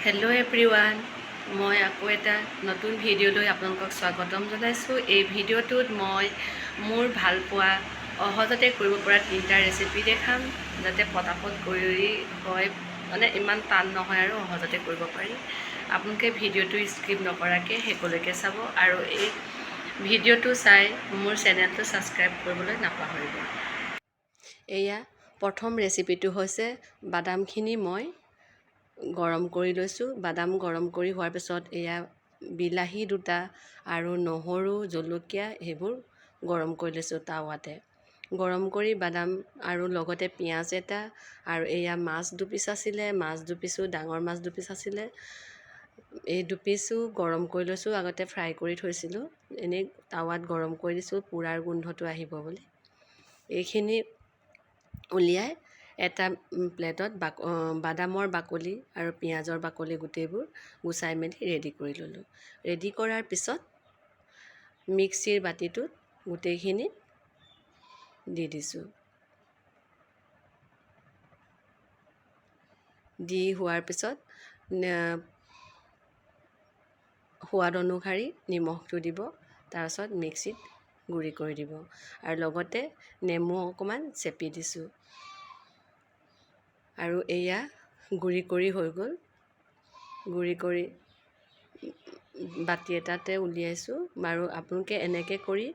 Hello' everyone, মই আকৌ এটা নতুন ভিডিঅ'লৈ আপোনালোকক স্বাগতম জনাইছোঁ। এই ভিডিঅ'টোত মই মোৰ ভাল পোৱা সহজতে কৰিব পৰা 3টা ৰেচিপি দেখাম, যাতে পটাপট কৰি হয়, মানে ইমান টান নহয় আৰু সহজতে কৰিব পাৰি। আপোনালোকে ভিডিঅ'টো স্কিপ নকৰাকৈ শেষলৈকে চাব আৰু এই ভিডিঅ'টো চাই মোৰ চেনেলটো ছাবস্ক্ৰাইব কৰিবলৈ নাপাহৰিব। এয়া প্ৰথম ৰেচিপিটো হৈছে বাদামখিনি মই গৰম কৰি লৈছোঁ। বাদাম গৰম কৰি হোৱাৰ পিছত এয়া বিলাহী 2টা আৰু নহৰু জলকীয়া সেইবোৰ গৰম কৰি লৈছোঁ টাৱাতে। গৰম কৰি বাদাম আৰু লগতে পিঁয়াজ এটা আৰু এয়া মাছ 2 পিচ আছিলে, মাছ 2 পিচো ডাঙৰ মাছ 2 পিচ আছিলে, এই 2 পিচো গৰম কৰি লৈছোঁ। আগতে ফ্ৰাই কৰি থৈছিলোঁ, এনেই টাৱাত গৰম কৰি দিছোঁ পোৰাৰ গোন্ধটো আহিব বুলি। এইখিনি উলিয়াই এটা প্লেটত বাদামৰ বাকলি আৰু পিঁয়াজৰ বাকলি গোটেইবোৰ গুচাই মেলি ৰেডি কৰি ল'লোঁ। ৰেডি কৰাৰ পিছত মিক্সিৰ বাতিটোত গোটেইখিনি দি দিছোঁ। দি হোৱাৰ পিছত সোৱাদ অনুসৰি নিমখটো দিব, তাৰপিছত মিক্সিত গুড়ি কৰি দিব আৰু লগতে নেমু অকণমান চেপি দিছোঁ। আৰু এয়া গুড়ি কৰি হৈ গ'ল। গুড়ি কৰি বাতি এটাতে উলিয়াইছোঁ। আৰু আপোনালোকে এনেকৈ কৰি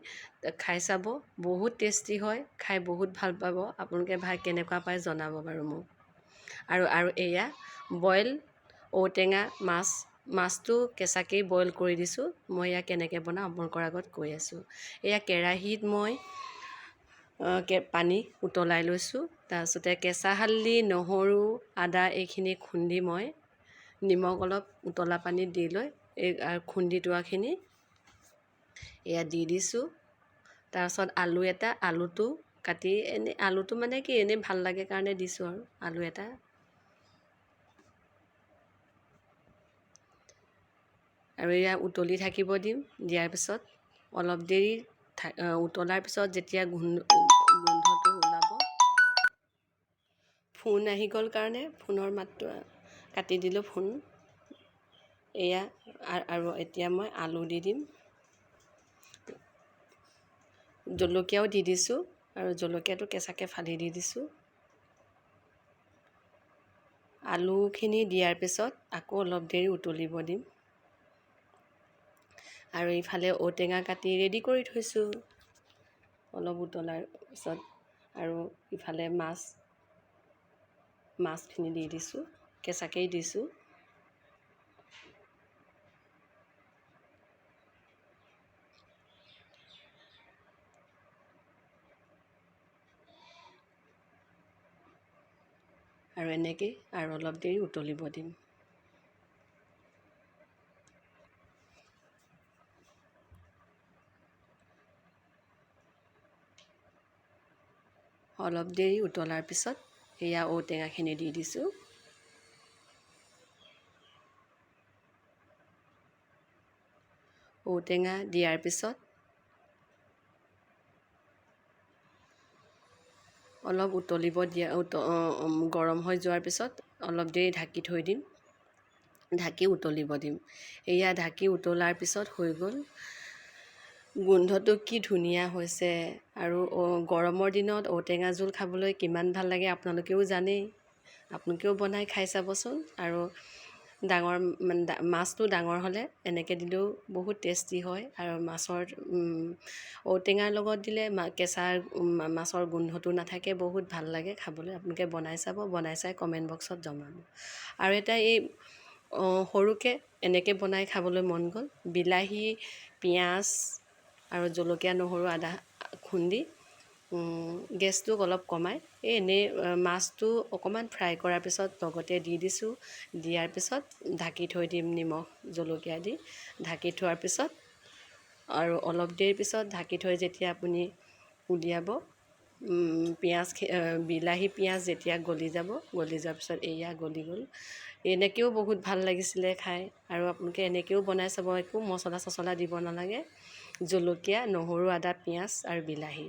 খাই চাব, বহুত টেষ্টি হয়, খাই বহুত ভাল পাব। আপোনালোকে কেনেকুৱা পায় জনাব বাৰু মোক। আৰু এয়া বইল ঔটেঙা মাছটো কেঁচাকেই বইল কৰি দিছোঁ। মই এয়া কেনেকৈ বনাওঁ আপোনালোকৰ আগত কৈ আছোঁ। এয়া কেৰাহীত মই পানী উতলাই লৈছোঁ। তাৰপিছতে কেঁচা হালধি, নহৰু, আদা এইখিনি খুন্দি মই নিমখ অলপ উতলা পানীত দি লৈ এই খুন্দি থোৱাখিনি এয়া দি দিছোঁ। তাৰপিছত আলুটো কাটি আলুটো মানে কি এনেই ভাল লাগে কাৰণে দিছোঁ আৰু আলু এটা। আৰু এয়া উতলি থাকিব দিম। দিয়াৰ পিছত অলপ দেৰি উতলাৰ পিছত যেতিয়া গোন্ধটো ওলাব, ফোন আহি গ'ল কাৰণে ফোনৰ মাতটো কাটি দিলোঁ ফোন। এয়া আৰু এতিয়া মই আলু দি দিম, জলকীয়াও দি দিছোঁ আৰু জলকীয়াটো কেঁচাকৈ ফালি দি দিছোঁ। আলুখিনি দিয়াৰ পিছত আকৌ অলপ দেৰি উতলিব দিম। আৰু ইফালে ঔটেঙা কাটি ৰেডি কৰি থৈছোঁ অলপ উতলাৰ পিছত। আৰু ইফালে মাছখিনি দি দিছোঁ, কেঁচাকেই দিছোঁ। আৰু এনেকেই আৰু অলপ দেৰি উতলিব দিম। অলপ দেৰি উতলাৰ পিছত এয়া ঔটেঙাখিনি দি দিছোঁ। ঔটেঙা দিয়াৰ পিছত অলপ গৰম হৈ যোৱাৰ পিছত অলপ দেৰি ঢাকি থৈ দিম, ঢাকি উতলিব দিম। এয়া ঢাকি উতলাৰ পিছত হৈ গ'ল। গোন্ধটো কি ধুনীয়া হৈছে। আৰু গৰমৰ দিনত ঔটেঙা জোল খাবলৈ কিমান ভাল লাগে আপোনালোকেও জানেই। আপোনালোকেও বনাই খাই চাবচোন। আৰু মাছটো ডাঙৰ হ'লে এনেকৈ দিলেও বহুত টেষ্টি হয়। আৰু ঔটেঙাৰ লগত দিলে কেঁচা মাছৰ গোন্ধটো নাথাকে, বহুত ভাল লাগে খাবলৈ। আপোনালোকে বনাই চাব, বনাই চাই কমেণ্ট বক্সত জনাব। আৰু এটা এই সৰুকৈ এনেকৈ বনাই খাবলৈ মন গ'ল। বিলাহী, পিঁয়াজ আৰু জলকীয়া, নহৰু, আদা খুন্দি গেছটো অলপ কমাই এনেই মাছটো অকণমান ফ্ৰাই কৰাৰ পিছত লগতে দি দিছোঁ। দিয়াৰ পিছত ঢাকি থৈ দিম নিমখ জলকীয়া দি। ঢাকি থোৱাৰ পিছত আৰু অলপ দেৰিৰ পিছত ঢাকি থৈ যেতিয়া আপুনি উলিয়াব, বিলাহী পিঁয়াজ যেতিয়া গলি যোৱাৰ পিছত এয়া গলি গ'ল। এনেকৈও বহুত ভাল লাগিছিলে খাই। আৰু আপোনালোকে এনেকৈও বনাই চাব, একো মছলা দিব নালাগে। জলকীয়া, নহৰু, আদা, পিঁয়াজ আৰু বিলাহী।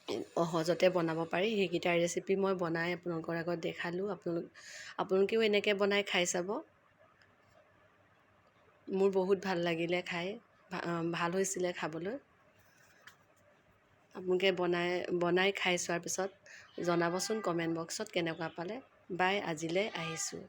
সহজতে বনাব পাৰি সেইকেইটা ৰেচিপি মই বনাই আপোনালোকৰ আগত দেখালোঁ। আপোনালোকেও এনেকৈ বনাই খাই চাব। মোৰ বহুত ভাল লাগিলে খাই, ভাল হৈছিলে খাবলৈ। আপোনালোকে বনাই খাই চোৱাৰ পিছত জনাবচোন কমেণ্ট বক্সত কেনেকুৱা পালে। বাই, আজিলৈ আহিছোঁ।